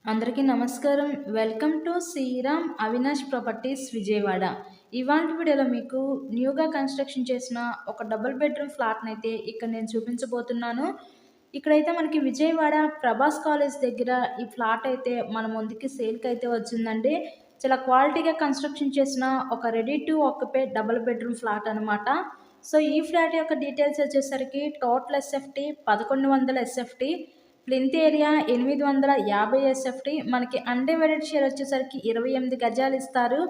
అందరికీ నమస్కారం. Welcome to Sriram Avinash properties Vijayawada. ఇవాల్టి వీడియోలో మీకు న్యూగా కన్స్ట్రక్షన్ చేసిన ఒక డబుల్ బెడ్రూమ్ ఫ్లాట్‌నైతే ఇక్కడ నేను చూపించబోతున్నాను. ఇక్కడైతే మనకి విజయవాడ ప్రభాస్ కాలేజ్ దగ్గర ఈ ఫ్లాట్ అయితే మన ముందుకి సేల్‌కైతే వచ్చిందండి. చాలా క్వాలిటీగా కన్స్ట్రక్షన్ చేసిన ఒక ready to occupy double bedroom flat అనమాట. సో ఈ ఫ్లాట్ యొక్క డీటెయిల్స్ వచ్చేసరికి total SFT 1100 SFT, plinth area 850 SFT, మనకి అన్‌డివైడెడ్ షేర్ వచ్చేసరికి 28 గజాలు ఇస్తారు.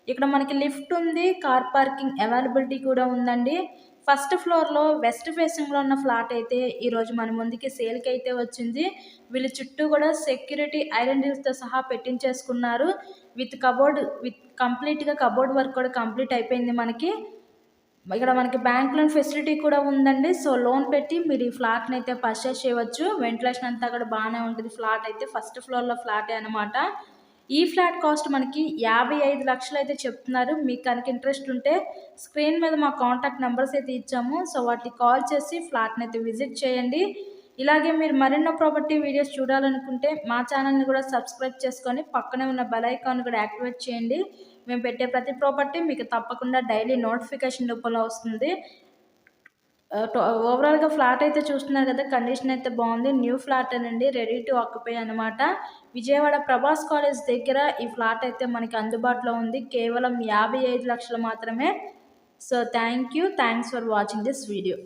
ఇక్కడ మనకి లిఫ్ట్ ఉంది, కార్ పార్కింగ్ అవైలబిలిటీ కూడా ఉందండి. ఫస్ట్ ఫ్లోర్‌లో వెస్ట్ ఫేసింగ్‌లో ఉన్న ఫ్లాట్ అయితే ఈరోజు మన ముందుకి సేల్‌కి అయితే వచ్చింది. వీళ్ళు చుట్టూ కూడా సెక్యూరిటీ ఐరన్ రిల్స్‌తో సహా పెట్టించేసుకున్నారు. విత్ కంప్లీట్‌గా కబోర్డ్ వర్క్ కూడా కంప్లీట్ అయిపోయింది మనకి. ఇక్కడ మనకి బ్యాంక్ లోన్ ఫెసిలిటీ కూడా ఉందండి. సో లోన్ పెట్టి మీరు ఈ ఫ్లాట్‌ని అయితే పర్చేస్ చేయవచ్చు. వెంటిలేషన్ అంతా కూడా బాగానే ఉంటుంది. ఫ్లాట్ అయితే ఫస్ట్ ఫ్లోర్‌లో ఫ్లాటే అనమాట. ఈ ఫ్లాట్ కాస్ట్ మనకి 55 లక్షలు అయితే చెప్తున్నారు. మీకు కనుక ఇంట్రెస్ట్ ఉంటే స్క్రీన్ మీద మా కాంటాక్ట్ నెంబర్స్ అయితే ఇచ్చాము. సో వాటికి కాల్ చేసి ఫ్లాట్‌ని అయితే విజిట్ చేయండి. ఇలాగే మీరు మరెన్నో ప్రాపర్టీ వీడియోస్ చూడాలనుకుంటే మా ఛానల్ని కూడా సబ్స్క్రైబ్ చేసుకొని పక్కనే ఉన్న బెల్ ఐకాన్ కూడా యాక్టివేట్ చేయండి. మేము పెట్టే ప్రతి ప్రాపర్టీ మీకు తప్పకుండా డైలీ నోటిఫికేషన్ రూపంలో వస్తుంది. ఓవరాల్‌గా ఫ్లాట్ అయితే చూస్తున్నారు కదా! కండిషన్ అయితే బాగుంది. న్యూ ఫ్లాట్ అనండి, రెడీ టు ఆక్యుపై అనమాట. విజయవాడ ప్రభాస్ కాలేజ్ దగ్గర ఈ ఫ్లాట్ అయితే మనకి అందుబాటులో ఉంది. కేవలం 55 లక్షలు మాత్రమే. So thanks for watching this video.